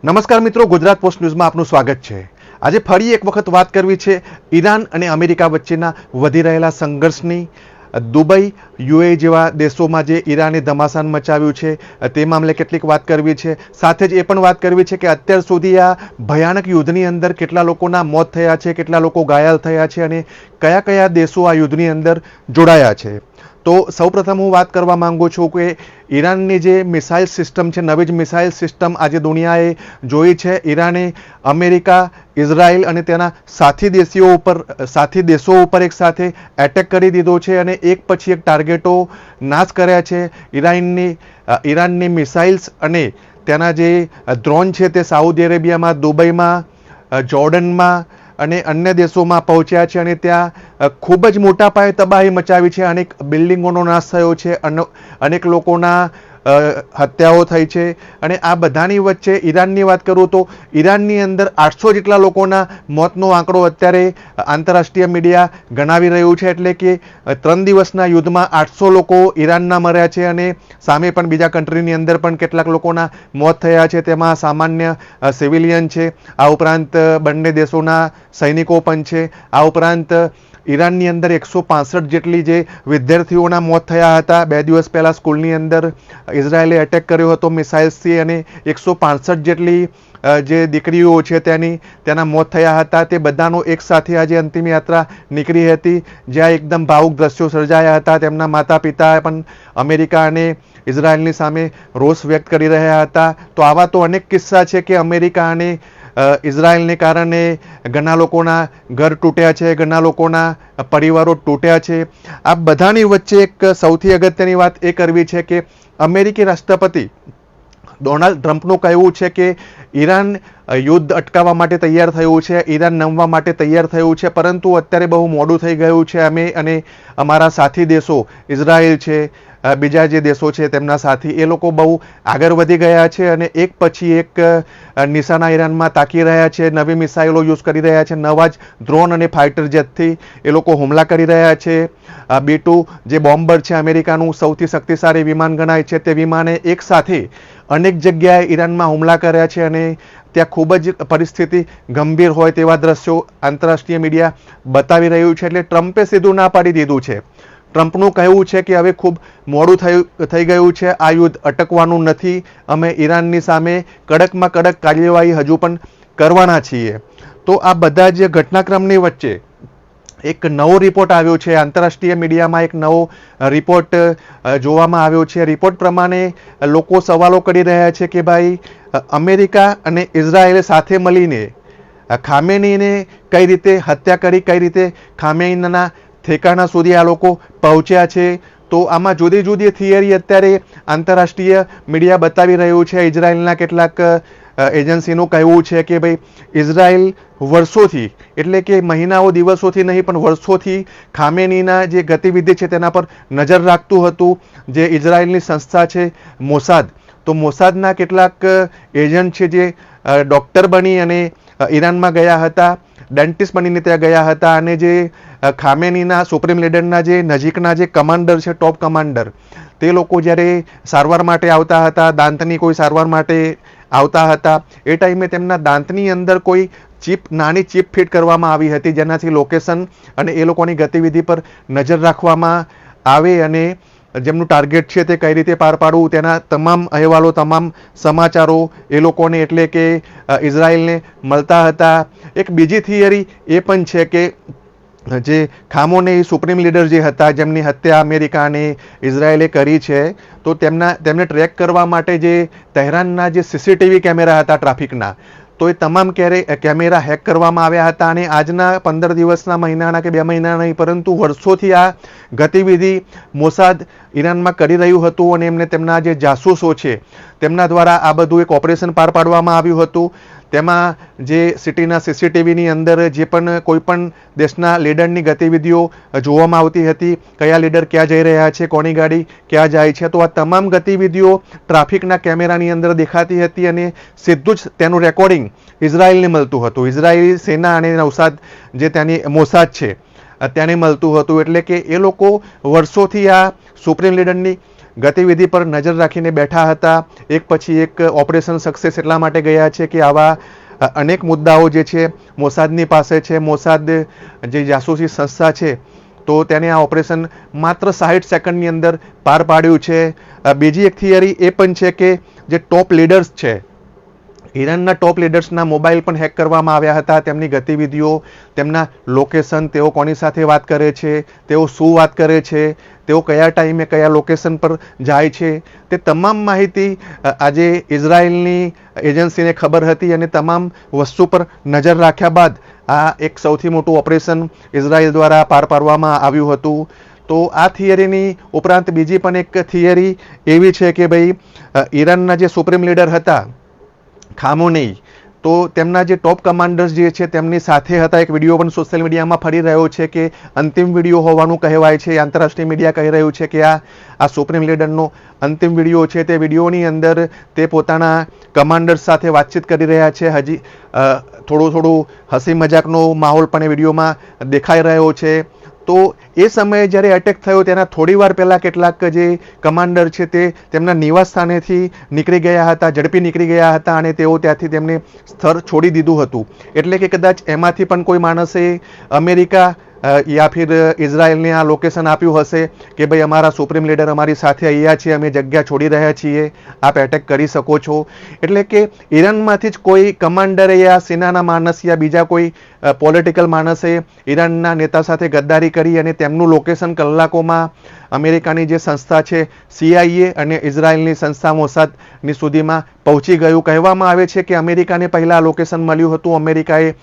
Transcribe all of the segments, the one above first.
નમસ્કાર મિત્રો, ગુજરાત પોસ્ટ ન્યૂઝમાં આપનું સ્વાગત છે। આજે ફરી એક વખત વાત કરવી છે ઈરાન અને અમેરિકા વચ્ચેના વધી રહેલા સંઘર્ષની। દુબઈ, યુએ જેવા દેશોમાં જે ઈરાને ધમાસાન મચાવ્યું છે તે મામલે કેટલીક વાત કરવી છે। સાથે જ એ પણ વાત કરવી છે કે અત્યાર સુધી આ ભયાનક યુદ્ધની અંદર કેટલા લોકોના મોત થયા છે, કેટલા લોકો ઘાયલ થયા છે અને કયા કયા દેશો આ યુદ્ધની અંદર જોડાયા છે। તો સૌપ્રથમ હું વાત કરવા માંગુ છું કે ઈરાનની જે મિસાઇલ સિસ્ટમ છે, નવી જ મિસાઇલ સિસ્ટમ આજે દુનિયાએ જોઈ છે। ઈરાને અમેરિકા, ઇઝરાયલ અને તેના સાથી દેશો ઉપર એક સાથે એટેક કરી દીધો છે અને એક પછી એક ટાર્ગેટો નાશ કર્યા છે। ઈરાનની મિસાઇલ્સ અને તેના જે ડ્રોન છે તે સાઉદી અરેબિયામાં, દુબઈમાં, જોર્ડનમાં અને અન્ય દેશોમાં પહોંચ્યા છે અને ત્યાં ખૂબ જ મોટા પાયે તબાહી મચાવી છે। અનેક બિલ્ડિંગોનો નાશ થયો છે, અનેક લોકોના હત્યાઓ થઈ છે અને આ બધાની વચ્ચે ઈરાનની વાત કરું તો ઈરાનની અંદર 800 જેટલા લોકોના મોતનો આંકડો અત્યારે આંતરરાષ્ટ્રીય મીડિયા ગણાવી રહ્યું છે। એટલે કે 3 દિવસના યુદ્ધમાં 800 લોકો ઈરાનના મર્યા છે અને સામે પણ બીજા કન્ટ્રીની અંદર પણ કેટલાક લોકોના મોત થયા છે, તેમાં સામાન્ય સિવિલિયન છે। આ ઉપરાંત બંને દેશોના સૈનિકો પણ છે। આ ઉપરાંત ઈરાનની અંદર 165 જેટલી જે વિદ્યાર્થીઓના મોત થયા હતા। 2 દિવસ પહેલા સ્કૂલની અંદર ઇઝરાયેલે એટેક કર્યો હતો મિસાઇલ્સથી અને 165 જેટલી જે દીકરીઓ છે તેના મોત થયા હતા। તે બધાનો એક સાથે આજે અંતિમ યાત્રા નીકળી હતી, જ્યાં એકદમ ભાવુક દ્રશ્યો સર્જાયા હતા। તેમના માતા પિતા પણ અમેરિકા અને ઇઝરાયલની સામે રોષ વ્યક્ત કરી રહ્યા હતા। તો આવા તો અનેક કિસ્સા છે કે અમેરિકા અને ઇઝરાયલને કારણે ઘણા લોકોના ઘર તૂટ્યા છે, ઘણા લોકોના પરિવારો તૂટ્યા છે। આ બધાની વચ્ચે એક સૌથી અગત્યની વાત એ કરવી છે કે અમેરિકી રાષ્ટ્રપતિ ડોનાલ્ડ ટ્રમ્પનું કહેવું છે કે ઈરાન યુદ્ધ અટકાવવા માટે તૈયાર થયું છે, ઈરાન નમવા માટે તૈયાર થયું છે, પરંતુ અત્યારે બહુ મોડું થઈ ગયું છે। અમે અને અમારા સાથી દેશો ઇઝરાયલ છે, બીજા જે દેશો છે તેમના સાથી, એ લોકો બહુ આગળ વધી ગયા છે અને એક પછી એક નિશાના ઈરાનમાં તાકી રહ્યા છે, નવી મિસાઇલો યુઝ કરી રહ્યા છે, નવા જ ડ્રોન અને ફાઇટર જેટથી એ લોકો હુમલા કરી રહ્યા છે। B-2 જે બોમ્બર છે, અમેરિકાનું સૌથી શક્તિશાળી વિમાન ગણાય છે, તે વિમાને એક સાથે અનેક જગ્યાએ ઈરાનમાં હુમલા કર્યા છે અને ત્યાં ખૂબ જ પરિસ્થિતિ ગંભીર હોય તેવા દ્રશ્યો આંતરરાષ્ટ્રીય મીડિયા બતાવી રહ્યું છે। એટલે ટ્રમ્પે સીધું ના પાડી દીધું છે। ટ્રમ્પનું કહેવું છે કે હવે ખૂબ મોડું થઈ ગયું છે, આ યુદ્ધ અટકવાનું નથી, અમે ઈરાનની સામે કડકમાં કડક કાર્યવાહી હજુ પણ કરવાના છીએ। તો આ બધા જ ઘટનાક્રમની વચ્ચે એક નવો રિપોર્ટ આવ્યો છે, આંતરરાષ્ટ્રીય મીડિયામાં એક નવો રિપોર્ટ જોવામાં આવ્યો છે। રિપોર્ટ પ્રમાણે લોકો સવાલો કરી રહ્યા છે કે ભાઈ અમેરિકા અને ઇઝરાયેલે સાથે મળીને ખામેનીને કઈ રીતે હત્યા કરી, કઈ રીતે ખામેનીના ઠેકાણા સુધી આ લોકો પહોંચ્યા છે। તો આમાં જુદી જુદી થિયરી અત્યારે આંતરરાષ્ટ્રીય મીડિયા બતાવી રહ્યું છે। ઇઝરાયેલના કેટલાક એજન્સીનું કહેવું છે કે ભાઈ ઇઝરાયેલ વર્ષોથી, એટલે કે મહિનાઓ દિવસોથી નહીં પણ વર્ષોથી ખામેનીના જે ગતિવિધિ છે તેના પર નજર રાખતું હતું। જે ઇઝરાયેલની સંસ્થા છે મોસાદ, તો મોસાદના કેટલાક એજન્ટ છે જે ડૉક્ટર બની અને ઈરાનમાં ગયા હતા, ડેન્ટિસ્ટ બનીને ત્યાં ગયા હતા અને જે ખામેનીના સુપ્રીમ લીડરના જે નજીકના જે કમાન્ડર છે, ટોપ કમાન્ડર, તે લોકો જ્યારે સારવાર માટે આવતા હતા, દાંતની કોઈ સારવાર માટે આવતા હતા, એ ટાઈમે તેમના દાંતની અંદર કોઈ નાની ચિપ ફિટ કરવામાં આવી હતી, જેનાથી લોકેશન અને એ લોકોની ગતિવિધિ પર નજર રાખવામાં આવે અને જેમનું ટાર્ગેટ છે તે કઈ રીતે પાર પાડવું તેના તમામ અહેવાલો, તમામ સમાચારો એ લોકોને એટલે કે ઇઝરાયલને મળતા હતા। એક બીજી થિયરી એ પણ છે કે જે ખામોનેઈ સુપ્રીમ લીડર જે હતા, જેમની હત્યા અમેરિકા અને ઇઝરાયેલે કરી છે, તો તેમને ટ્રેક કરવા માટે જે તહેરાનના જે CCTV કેમેરા હતા ટ્રાફિકના, તો એ તમામ કેમેરા હેક કરવામાં આવ્યા હતા અને આજના 15 દિવસના, મહિનાના કે 2 મહિના નહીં પરંતુ વર્ષોથી આ ગતિવિધિ મોસાદ ઈરાનમાં કરી રહ્યું હતું અને એમને તેમના જે જાસૂસો છે તેમના દ્વારા આ બધું એક ઓપરેશન પાર પાડવામાં આવ્યું હતું। તેમાં જે સિટીના CCTVની અંદર જે પણ કોઈ પણ દેશના લીડરની ગતિવિધિઓ જોવામાં આવતી હતી, કયા લીડર ક્યાં જઈ રહ્યા છે, કોની ગાડી ક્યાં જાય છે, તો આ તમામ ગતિવિધિઓ ટ્રાફિકના કેમેરાની અંદર દેખાતી હતી અને સીધું જ તેનું રેકોર્ડિંગ ઇઝરાયેલને મળતું હતું। ઇઝરાયેલી સેના અને નૌસાદ જે ત્યાંની મોસાદ છે તેને મળતું હતું। એટલે કે એ લોકો વર્ષોથી આ સુપ્રીમ લીડરની ગતિવિધિ પર નજર રાખીને બેઠા હતા. એક પછી એક ઓપરેશન સક્સેસ એટલા માટે ગયા છે કે આવા અનેક મુદ્દાઓ જે છે મોસાદની પાસે છે. મોસાદ જે જાસૂસી સંસ્થા છે તો તેને આ ઓપરેશન માત્ર 60 સેકન્ડની અંદર પાર પાડ્યું છે. બીજી એક થિયરી એ પણ છે કે જે ટોપ લીડર્સ છે, ઈરાનના ટોપ લીડર્સના મોબાઈલ પણ હેક કરવામાં આવ્યા હતા. તેમની ગતિવિધિઓ, તેમના લોકેશન, તેઓ કોની સાથે વાત કરે છે, તેઓ શું વાત કરે છે, તેઓ કયા ટાઈમે કયા લોકેશન પર જાય છે, તે તમામ માહિતી આજે ઇઝરાયલની એજન્સીને ખબર હતી અને તમામ વસ્તુ પર નજર રાખ્યા બાદ આ એક સૌથી મોટું ઓપરેશન ઇઝરાયલ દ્વારા પાર પાડવામાં આવ્યું હતું. તો આ થિયરીની ઉપરાંત બીજી પણ એક થિયરી એવી છે કે ભાઈ ઈરાનના જે સુપ્રીમ લીડર હતા ખામોનેઈ, તો તેમના જે ટોપ કમાન્ડર્સ જે છે તેમની સાથે હતા. એક વિડીયો પણ સોશિયલ મીડિયામાં ફરી રહ્યો છે કે અંતિમ વિડીયો હોવાનું કહેવાય છે. આંતરરાષ્ટ્રીય મીડિયા કહી રહ્યું છે કે આ સુપ્રીમ લીડરનો અંતિમ વિડીયો છે. તે વિડીયોની અંદર તે પોતાના કમાન્ડર્સ સાથે વાતચીત કરી રહ્યા છે. હજી થોડું હસી મજાકનો માહોલ પણ એ વિડીયોમાં દેખાઈ રહ્યો છે. તો એ સમયે જ્યારે એટેક થયો તેના થોડી વાર પહેલાં કેટલાક જે કમાન્ડર છે તે તેમના નિવાસ સ્થાનેથી નીકળી ગયા હતા, ઝડપી નીકળી ગયા હતા અને તેઓ ત્યાંથી તેમને સ્થળ છોડી દીધું હતું. એટલે કે કદાચ એમાંથી પણ કોઈ માણસે અમેરિકા યા ફિર ઇઝરાયલને આ લોકેશન આપ્યું હશે કે ભાઈ અમારા સુપ્રીમ લીડર અમારી સાથે અહીંયા છે, અમે જગ્યા છોડી રહ્યા છીએ, આપ એટેક કરી શકો છો. એટલે કે ઈરાનમાંથી જ કોઈ કમાન્ડરે યા સેનાના માણસ યા બીજા કોઈ પોલિટિકલ માણસે ઈરાનના નેતા સાથે ગદ્દારી કરી અને તેમનું લોકેશન કલાકોમાં અમેરિકાની જે સંસ્થા છે CIA અને ઇઝરાયલની સંસ્થા મોસાદની સુધીમાં પહોંચી ગયું. કહેવામાં આવે છે કે અમેરિકાને પહેલાં લોકેશન મળ્યું હતું. અમેરિકાએ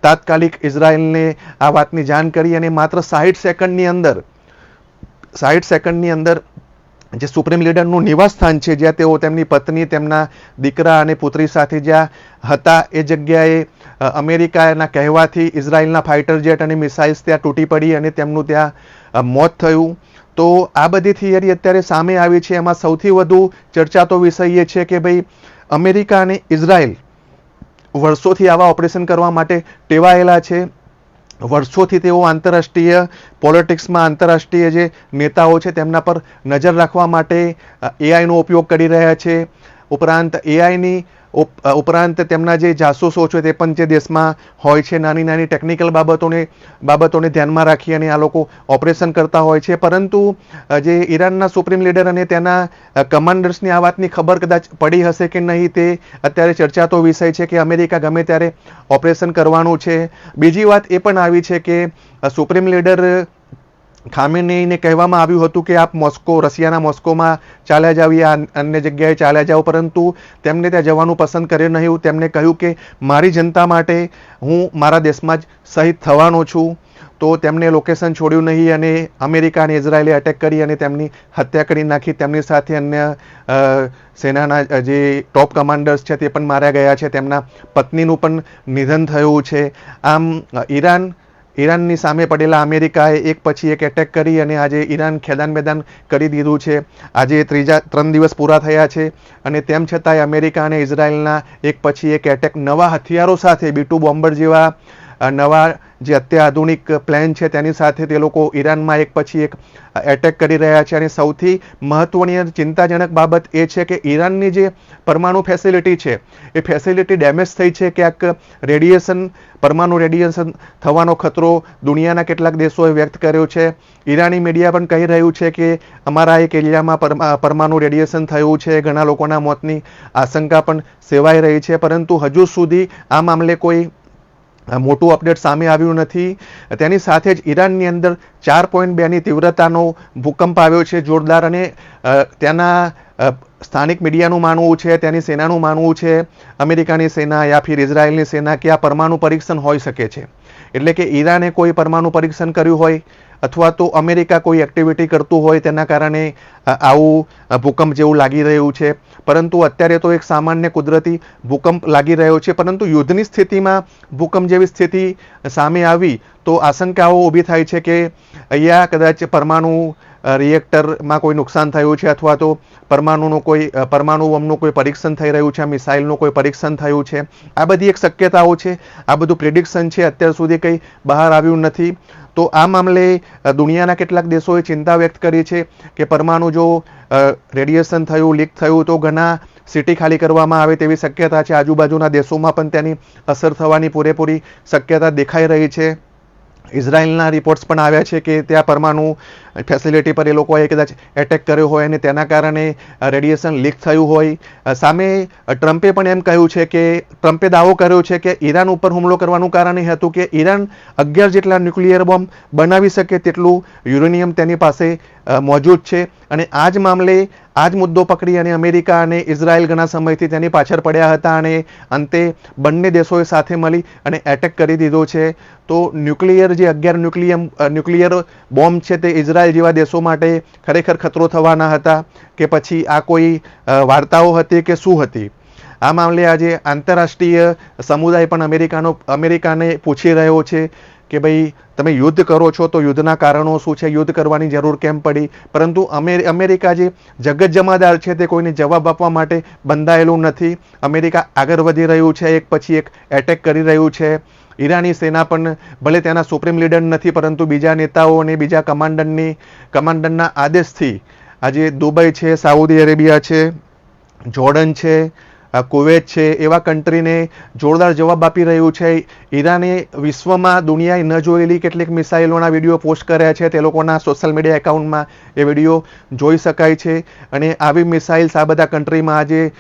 તાત્કાલિક ઇઝરાયલને આ વાતની જાણ કરી અને માત્ર 60 સેકન્ડની અંદર જે સુપ્રીમ લીડરનું નિવાસસ્થાન છે, જ્યાં તેઓ તેમની પત્ની, તેમના દીકરા અને પુત્રી સાથે જ્યાં હતા, એ જગ્યાએ અમેરિકાના કહેવાથી ઇઝરાયલના ફાઇટર જેટ અને મિસાઇલ્સ ત્યાં તૂટી પડી અને તેમનું ત્યાં મોત થયું. તો આ બધી થિયરી અત્યારે સામે આવી છે. એમાં સૌથી વધુ ચર્ચાતો વિષય એ છે કે ભાઈ અમેરિકા અને ઇઝરાયલ વર્ષોથી આવા ઓપરેશન કરવા માટે ટેવાયેલા છે. વર્ષોથી તેઓ આંતરરાષ્ટ્રીય પોલિટિક્સમાં આંતરરાષ્ટ્રીય જે નેતાઓ છે તેમના પર નજર રાખવા માટે AIનો ઉપયોગ કરી રહ્યા છે. ઉપરાંત તેમના જે જાસૂસો છે તે પણ જે દેશમાં હોય છે, નાની નાની ટેકનિકલ બાબતોને ધ્યાનમાં રાખી અને આ લોકો ઓપરેશન કરતા હોય છે. પરંતુ જે ઈરાનના સુપ્રીમ લીડર અને તેના કમાન્ડર્સની આ વાતની ખબર કદાચ પડી હશે કે નહીં, તે અત્યારે ચર્ચાતો વિષય છે કે અમેરિકા ગમે ત્યારે ઓપરેશન કરવાનું છે. બીજી વાત એ પણ આવી છે કે સુપ્રીમ લીડર ખામેનેઈને કહેવામાં આવ્યું હતું કે આપ રશિયાના મોસ્કોમાં ચાલ્યા જાવ યા અન્ય જગ્યાએ ચાલ્યા જાઓ, પરંતુ તેમને ત્યાં જવાનું પસંદ કર્યું નહીં. તેમણે કહ્યું કે મારી જનતા માટે હું મારા દેશમાં જ શહીદ થવાનો છું. તો તેમણે લોકેશન છોડ્યું નહીં અને અમેરિકા અને ઇઝરાયલે અટેક કરી અને તેમની હત્યા કરી નાખી. તેમની સાથે અન્ય સેનાના જે ટોપ કમાન્ડર્સ છે તે પણ માર્યા ગયા છે. તેમના પત્નીનું પણ નિધન થયું છે. આમ ઈરાનની સામે પડેલા અમેરિકાએ એક પછી એક એટેક કરી અને આજે ઈરાન ખેદાન મેદાન કરી દીધું છે. આજે 3 દિવસ પૂરા થયા છે અને તેમ છતાંય અમેરિકા અને ઇઝરાયલના એક પછી એક એટેક નવા હથિયારો સાથે B-2 બોમ્બર જેવા નવા જે અત્યાધુનિક પ્લેન છે તેની સાથે તે લોકો ઈરાનમાં એક પછી એક એટેક કરી રહ્યા છે. અને સૌથી મહત્વની અને ચિંતાજનક બાબત એ છે કે ઈરાનની જે પરમાણુ ફેસિલિટી છે એ ફેસિલિટી ડેમેજ થઈ છે. ક્યાંક પરમાણુ રેડિયેશન થવાનો ખતરો દુનિયાના કેટલાક દેશોએ વ્યક્ત કર્યો છે. ઈરાની મીડિયા પણ કહી રહ્યું છે કે અમારા એક એરિયામાં પરમાણુ રેડિયેશન થયું છે, ઘણા લોકોના મોતની આશંકા પણ સેવાઈ રહી છે. પરંતુ હજુ સુધી આ મામલે કોઈ મોટું અપડેટ સામે આવ્યું નથી. તેની સાથે જ ઈરાનની અંદર 4.2ની તીવ્રતાનો ભૂકંપ આવ્યો છે, જોરદાર. અને ત્યાંના સ્થાનિક મીડિયાનું માનવું છે, ત્યાંની સેનાનું માનવું છે, અમેરિકાની સેના યા ફિર ઇઝરાયલની સેના, કે આ પરમાણુ પરીક્ષણ હોઈ શકે છે. એટલે કે ઈરાને કોઈ પરમાણુ પરીક્ષણ કર્યું હોય અથવા તો અમેરિકા કોઈ એક્ટિવિટી કરતું હોય તેના કારણે આવું ભૂકંપ જેવું લાગી રહ્યું છે. પરંતુ અત્યારે તો એક સામાન્ય કુદરતી ભૂકંપ લાગી રહ્યો છે. પરંતુ યુદ્ધની સ્થિતિમાં ભૂકંપ જેવી સ્થિતિ સામે આવી તો આશંકાઓ ઊભી થાય છે કે અહીંયા કદાચ પરમાણુ રિએક્ટરમાં કોઈ નુકસાન થયું છે અથવા તો પરમાણુ બોમ્બનું કોઈ પરીક્ષણ થઈ રહ્યું છે, મિસાઇલનું કોઈ પરીક્ષણ થયું છે. આ બધી એક શક્યતાઓ છે, આ બધું પ્રિડિક્શન છે. અત્યાર સુધી કંઈ બહાર આવ્યું નથી. તો આ મામલે દુનિયાના કેટલાક દેશોએ ચિંતા વ્યક્ત કરી છે કે પરમાણુ જો રેડિયેશન થયું, લીક થયું તો ઘણા સિટી ખાલી કરવામાં આવે તેવી શક્યતા છે. આજુબાજુના દેશોમાં પણ તેની અસર થવાની પૂરેપૂરી શક્યતા દેખાઈ રહી છે. ઇઝરાયલના રિપોર્ટ્સ પણ આવ્યા છે કે ત્યાં પરમાણુ ફેસિલિટી પર એ લોકોએ કદાચ એટેક કર્યો હોય અને તેના કારણે રેડિયેશન લીક થયું હોય. સામે ટ્રમ્પે પણ એમ કહ્યું છે કે ટ્રમ્પે દાવો કર્યો છે કે ઈરાન ઉપર હુમલો કરવાનું કારણ એ હતું કે ઈરાન 11 જેટલા ન્યુક્લિયર બોમ્બ બનાવી શકે તેટલું યુરેનિયમ તેની પાસે મોજૂદ છે. અને આ જ મામલે આ જ મુદ્દો પકડી અને અમેરિકા અને ઇઝરાયલ ઘણા સમયથી તેની પાછળ પડ્યા હતા અને અંતે બંને દેશોએ સાથે મળી અને એટેક કરી દીધો છે. તો ન્યુક્લિયર જે 11 ન્યુક્લિયર બોમ્બ છે તે ઇઝરાયલ જેવા દેશો માટે ખરેખર ખતરો થવાના હતા કે પછી આ કોઈ વાર્તાઓ હતી કે શું હતી? આ મામલે આજે આંતરરાષ્ટ્રીય સમુદાય પણ અમેરિકાને પૂછી રહ્યો છે કે ભાઈ તમે યુદ્ધ કરો છો તો યુદ્ધના કારણો શું છે, યુદ્ધ કરવાની જરૂર કેમ પડી? પરંતુ અમેરિકા જે જગત જમાદાર છે તે કોઈને જવાબ આપવા માટે બંધાયેલું નથી. અમેરિકા આગળ વધી રહ્યું છે, એક પછી એક એટેક કરી રહ્યું છે. ઈરાની સેના પણ ભલે તેના સુપ્રીમ લીડર નથી પરંતુ બીજા નેતાઓ અને બીજા કમાન્ડરના આદેશથી આજે દુબઈ છે, સાઉદી અરેબિયા છે, જોર્ડન છે, કુવેત છે, એવા કન્ટ્રીને જોરદાર જવાબ આપી રહ્યું છે. ઈરાને વિશ્વમાં દુનિયાએ ન જોયેલી કેટલીક મિસાઇલોના વિડીયો પોસ્ટ કર્યા છે. તે લોકોના સોશિયલ મીડિયા એકાઉન્ટમાં એ વિડીયો જોઈ શકાય છે. અને આવી મિસાઇલ્સ આ બધા કન્ટ્રીમાં આજે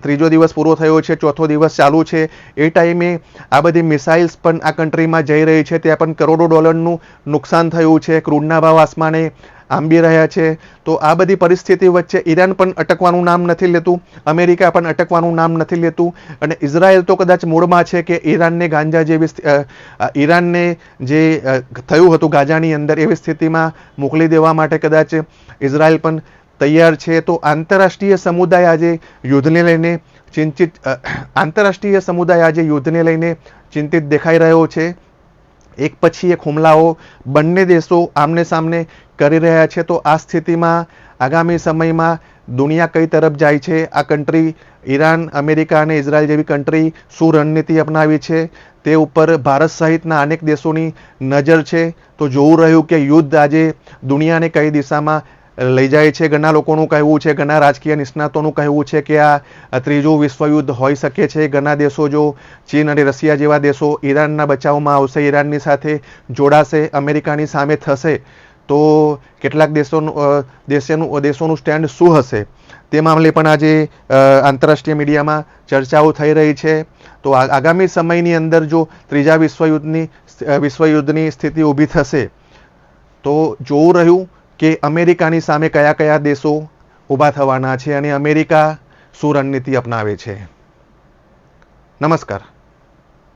ત્રીજો દિવસ પૂરો થયો છે, ચોથો દિવસ ચાલુ છે. એ ટાઈમે આ બધી મિસાઇલ્સ પણ આ કન્ટ્રીમાં જઈ રહી છે. ત્યાં પણ કરોડો ડોલરનું નુકસાન થયું છે. ક્રૂડના ભાવ આસમાને આંબી રહ્યા છે. તો આ બધી પરિસ્થિતિ વચ્ચે ઈરાન પણ અટકવાનું નામ નથી લેતું, અમેરિકા પણ અટકવાનું નામ નથી લેતું. અને ઇઝરાયલ તો કદાચ મૂળમાં છે કે ઈરાનને જે થયું હતું ગાઝાની અંદર એવી સ્થિતિમાં મોકલી દેવા માટે કદાચ ઇઝરાયલ પણ તૈયાર છે. તો આંતરરાષ્ટ્રીય સમુદાય આજે યુદ્ધને લઈને ચિંતિત દેખાઈ રહ્યો છે. એક પછી એક હુમલાઓ બંને દેશો આમને સામને કરી રહ્યા છે. તો આ સ્થિતિમાં આગામી સમયમાં દુનિયા કઈ તરફ જાય છે? આ કન્ટ્રી ઈરાન, અમેરિકા અને ઇઝરાયલ જેવી કન્ટ્રી શું રણનીતિ અપનાવી છે તે ઉપર ભારત સહિતના અનેક દેશોની નજર છે. તો જોવું રહ્યું કે યુદ્ધ આજે દુનિયાને કઈ દિશામાં લઈ જાય છે. ઘણા લોકોનું કહેવું છે, ઘણા રાજકીય નિષ્ણાતોનું કહેવું છે કે આ ત્રીજું વિશ્વયુદ્ધ હોઈ શકે છે. ઘણા દેશો જો ચીન અને રશિયા જેવા દેશો ઈરાનના બચાવમાં આવશે, ઈરાનની સાથે જોડાશે, અમેરિકાની સામે થશે તો કેટલાક દેશોનું સ્ટેન્ડ શું હશે તે મામલે પણ આજે આંતરરાષ્ટ્રીય મીડિયામાં ચર્ચાઓ થઈ રહી છે. તો આગામી સમયની અંદર જો ત્રીજા વિશ્વયુદ્ધની સ્થિતિ ઊભી થશે તો જોવું રહ્યું કે અમેરિકાની સામે કયા કયા દેશો ઊભા થવાના છે અને અમેરિકા શું રણનીતિ અપનાવે છે. નમસ્કાર.